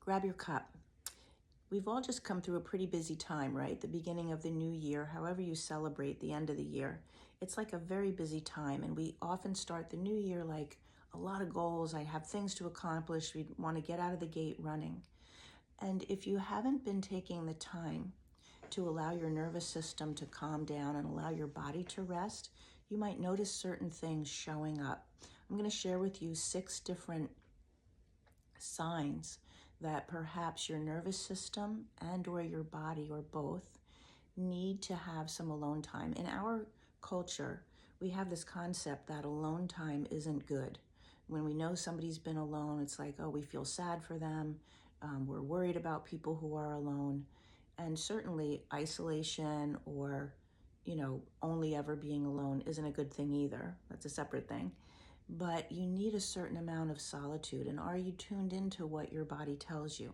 grab your cup. We've all just come through a pretty busy time, right? The beginning of the new year, however you celebrate the end of the year. It's like a very busy time, and we often start the new year like a lot of goals. I have things to accomplish. We want to get out of the gate running. And if you haven't been taking the time to allow your nervous system to calm down and allow your body to rest, you might notice certain things showing up. I'm going to share with you 6 different signs that perhaps your nervous system and or your body or both need to have some alone time. In our culture, we have this concept that alone time isn't good. When we know somebody's been alone, it's like, oh, we feel sad for them. We're worried about people who are alone. And certainly isolation or, only ever being alone isn't a good thing either. That's a separate thing. But you need a certain amount of solitude. And are you tuned into what your body tells you?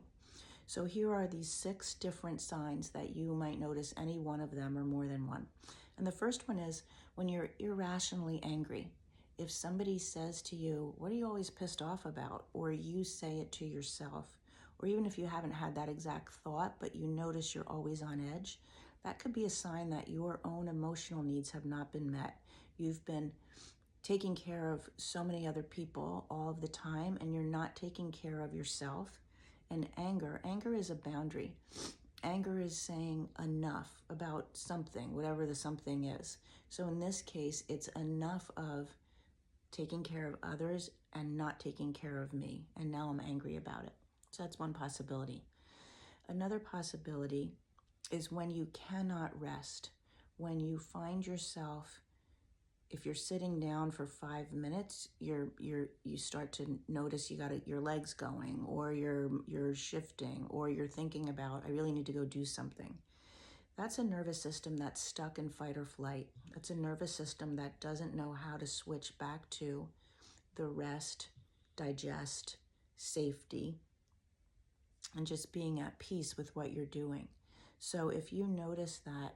So here are these 6 different signs that you might notice any one of them or more than one. And the first one is when you're irrationally angry. If somebody says to you, what are you always pissed off about? Or you say it to yourself, or even if you haven't had that exact thought, but you notice you're always on edge, that could be a sign that your own emotional needs have not been met. You've been taking care of so many other people all of the time, and you're not taking care of yourself. And anger is a boundary. Anger is saying enough about something, whatever the something is. So in this case, it's enough of taking care of others and not taking care of me. And now I'm angry about it. So that's one possibility. Another possibility is when you cannot rest, when you find yourself, if you're sitting down for 5 minutes, you start to notice your legs going, or you're shifting, or you're thinking about, I really need to go do something. That's a nervous system that's stuck in fight or flight. That's a nervous system that doesn't know how to switch back to the rest, digest, safety, and just being at peace with what you're doing. So if you notice that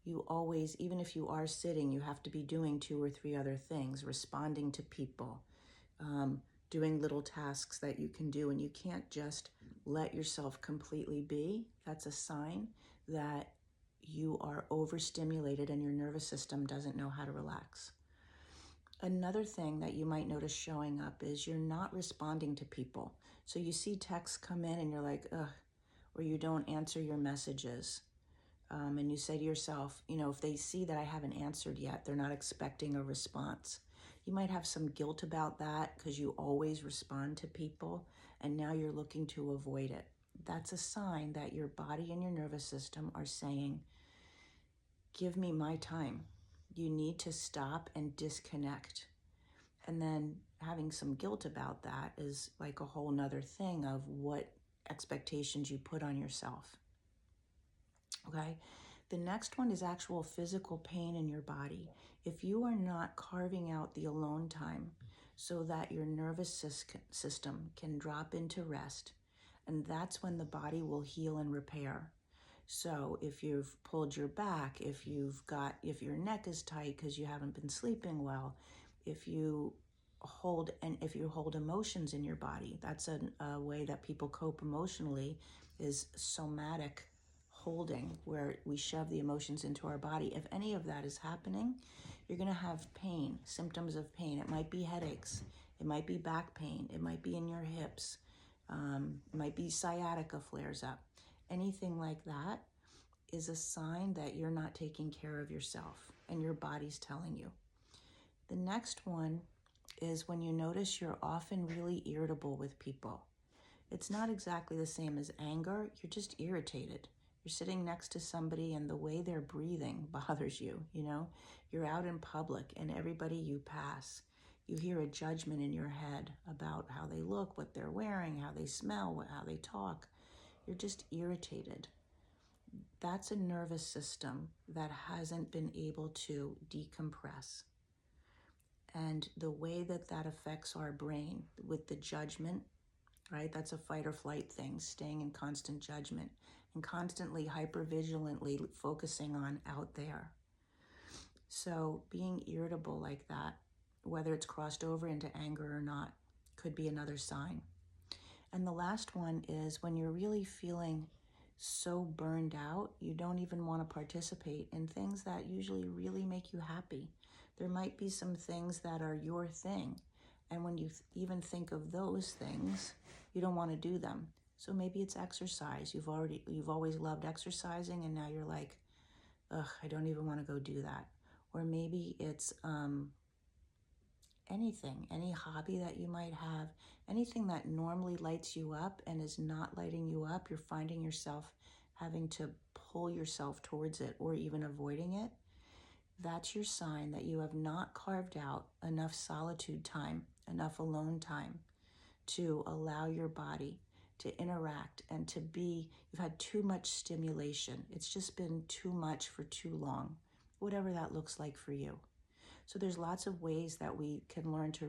you always, even if you are sitting, you have to be doing 2 or 3 other things, responding to people, doing little tasks that you can do, and you can't just let yourself completely be, that's a sign that you are overstimulated and your nervous system doesn't know how to relax. Another thing that you might notice showing up is you're not responding to people. So you see texts come in and you're like, ugh, or you don't answer your messages. And you say to yourself, if they see that I haven't answered yet, they're not expecting a response. You might have some guilt about that because you always respond to people and now you're looking to avoid it. That's a sign that your body and your nervous system are saying, give me my time. You need to stop and disconnect. And then having some guilt about that is like a whole nother thing of what expectations you put on yourself. Okay, the next one is actual physical pain in your body. If you are not carving out the alone time so that your nervous system can drop into rest, and that's when the body will heal and repair. So if you've pulled your back, if your neck is tight because you haven't been sleeping well, if you hold emotions in your body, that's a way that people cope emotionally, is somatic holding, where we shove the emotions into our body. If any of that is happening, you're going to have pain, symptoms of pain. It might be headaches, it might be back pain, it might be in your hips, it might be sciatica flares up. Anything like that is a sign that you're not taking care of yourself and your body's telling you. The next one is when you notice you're often really irritable with people. It's not exactly the same as anger, you're just irritated. You're sitting next to somebody and the way they're breathing bothers you, You're out in public and everybody you pass, you hear a judgment in your head about how they look, what they're wearing, how they smell, how they talk. You're just irritated. That's a nervous system that hasn't been able to decompress. And the way that affects our brain with the judgment, right? That's a fight or flight thing, staying in constant judgment and constantly hypervigilantly focusing on out there. So being irritable like that, whether it's crossed over into anger or not, could be another sign. And the last one is when you're really feeling so burned out, you don't even want to participate in things that usually really make you happy. There might be some things that are your thing. And when you even think of those things, you don't want to do them. So maybe it's exercise. You've always loved exercising, and now you're like, ugh, I don't even want to go do that. Or maybe it's anything, any hobby that you might have, anything that normally lights you up and is not lighting you up, you're finding yourself having to pull yourself towards it or even avoiding it. That's your sign that you have not carved out enough solitude time, enough alone time to allow your body to interact and to be, you've had too much stimulation. It's just been too much for too long, whatever that looks like for you. So there's lots of ways that we can learn to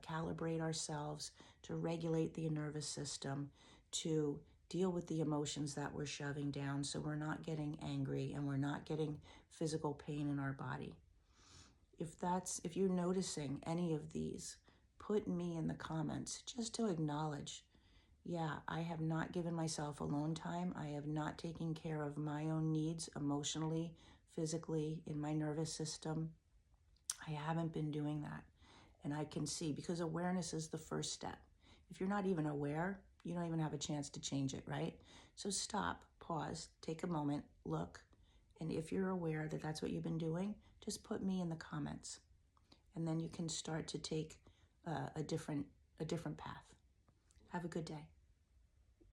calibrate ourselves, to regulate the nervous system, to deal with the emotions that we're shoving down so we're not getting angry and we're not getting physical pain in our body. If you're noticing any of these, put me in the comments just to acknowledge, yeah, I have not given myself alone time. I have not taken care of my own needs emotionally, physically, in my nervous system. I haven't been doing that. And I can see, because awareness is the first step. If you're not even aware, you don't even have a chance to change it, right? So stop, pause, take a moment, look. And if you're aware that that's what you've been doing, just put me in the comments. And then you can start to take a different path. Have a good day.